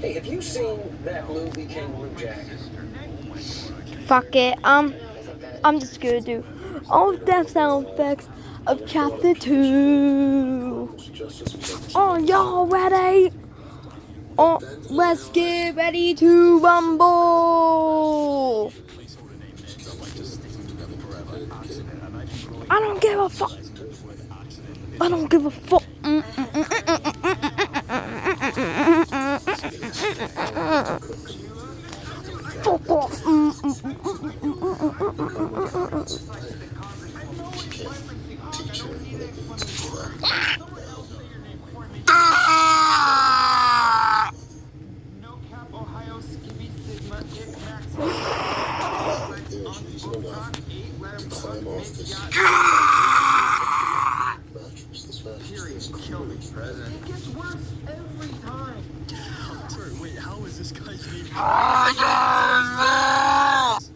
Hey, have you seen that movie Kangaroo Jack? Fuck it. I'm just gonna do all death sound effects of chapter 2. Oh, y'all ready? Oh, let's get ready to rumble. I don't give a fuck. I don't give a fuck. Fuck off. Kill me, President. It gets worse every time. Wait, how is this guy's name? I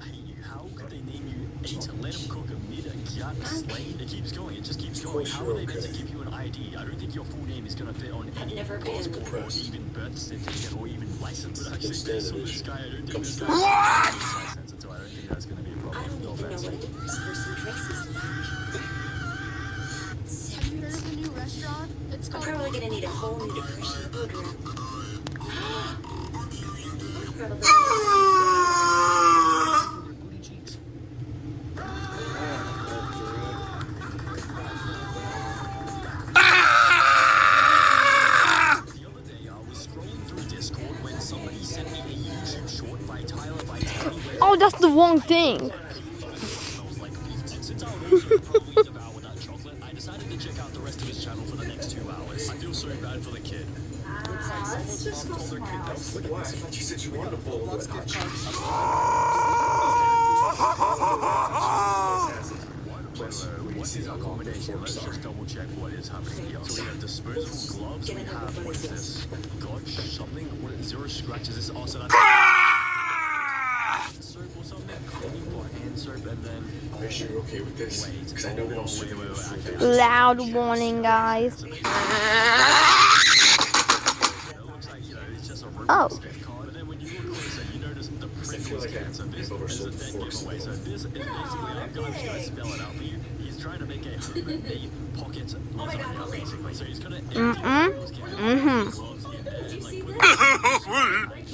hate you. How could they name you 8? Let him cook a mid, a cat, a slate. It keeps going. It just keeps going. How are they meant to give you an ID? I don't think your full name is going to fit on any passport or even birth certificate or even license. But actually, based on this guy, I don't think this guy has a license, and so I don't think that's going to be a problem. No offense. Have you heard of the new restaurant? It's called... I'm probably gonna need a whole new Christian food room. Booty cheeks. The other day, I was scrolling through Discord when somebody sent me a YouTube short by Tyler Vitale. Oh, that's the wrong thing. Smells like beef. And since I would also probably devour that chocolate, I decided to check out the rest of his channel for the next 2 hours. I feel so bad for the kid. Let's just go somewhere else. Why? I thought you said you wanted a bowl of hot chocolate. What is our combination? Let's just double check what is happening here. So we have disposable gloves. We have, what is this? Gotch something? What is 0 scratches? This is also that soap or something? Then you've got hand soap and then... Are you sure you're okay with this? Because I know they don't serve you food. Loud warning, guys. It looks like, you know, it's just a Oh. gift card. But then when you look closer, you notice the print was cancer. This is a dead giveaway. So this is basically, I'm just going to spell it out for you. He's trying to make a homemade pocket lasagna, basically. So he's going to empty those gloves in there, like put the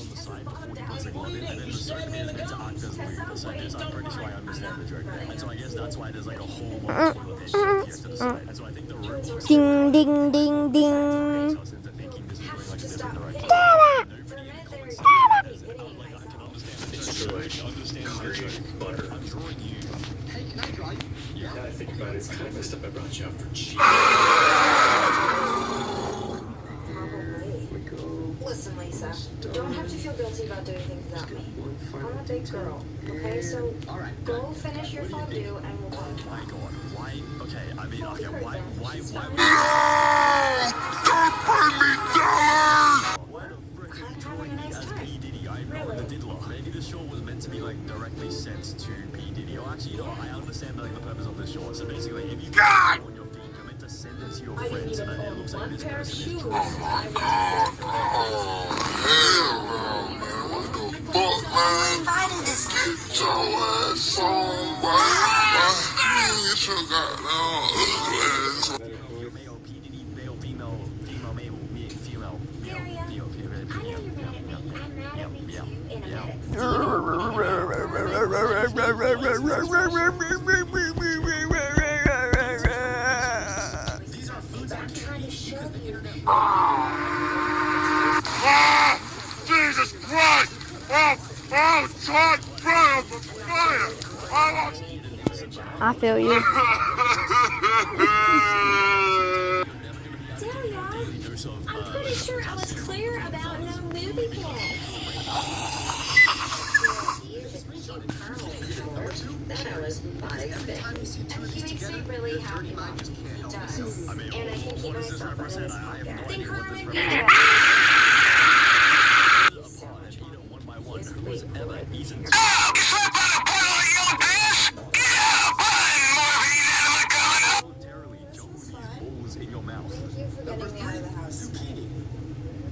on the side before he puts the glove in, and then the soap is meant to act as lube. So there's, I'm pretty sure I understand the joke. And so I guess that's why there's like a whole lot of toilet paper here to the side. And so I think the room was Ding, ding, ding, ding. us into thinking this is going like a different direction. Nobody in the comments said, like, I can understand the joke. I can understand the joke. Butter. I'm drawing you. Hey, can I draw you? Yeah, I think about it. It's kind of messed up. I brought you out for cheese. Listen, Lisa, you don't have to feel guilty about doing things without me. I'm a big girl, okay? So go finish your fondue and we'll go. My God, why? Okay, I mean, okay, why? Why the frick drawing me as P. Diddy? I'm not the diddler. Maybe the short was meant to be like directly sent to P. Diddy. Or actually, you know what? I understand like the purpose of this short. So basically, if you put it on your feed, you're meant to send it to your friends, so that it looks like this person is drawing. Male, P. Diddy, male, female, female, male, female, These are foods that are trendy because the internet. Jesus Christ! Oh, Todd Brown for fire! I feel you. Delia, I'm pretty sure I was clear about no movie plans. That I was not expecting. And he makes me really happy. He does. And I think he knows something in his pocket. I think Harmon One by one, who has ever eaten? Voluntarily jump with these balls in your mouth. Thank you for getting me out of the house. Zucchini.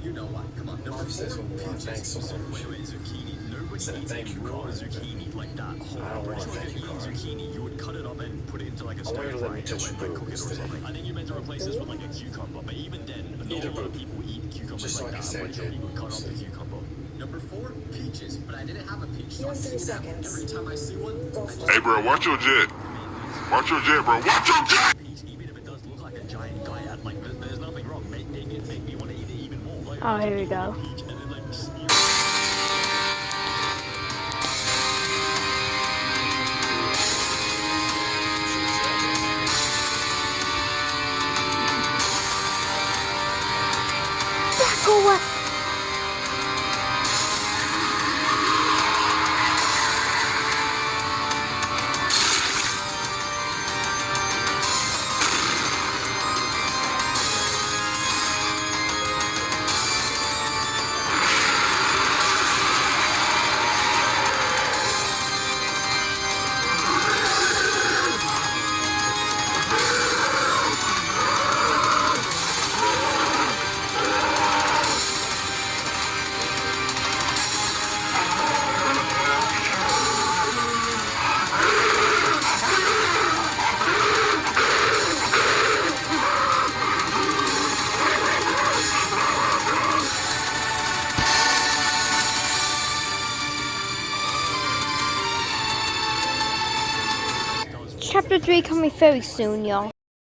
You You know what? Come on. Mom says when you want thanks so much. Wait, zucchini. Nobody Instead of eats thank you raw card. zucchini like that whole. I don't want a Pretty sure thank if you you eat card. zucchini, you would cut it up and put it into like a I want you stir to let fry me and touch your like cook it or boobs something. today. I think you meant to replace this with like a cucumber, but even then, not Eat a a lot of boob. people eat cucumbers Just like like I that. said, I'm pretty sure kid. you would cut up the cucumber. Number 4, peaches. But I didn't have a peach, so You I'm have 3 singing that seconds. every time I see one. Go I for just Hey, bro, watch your jet. Watch your jet, bro. Watch your jet! Peach, even if it does look like a giant guy, like there's nothing wrong. Make me want to eat it even more. Like, Oh, here we go. peach and then like spew. Back away. Chapter 3 coming very soon, y'all.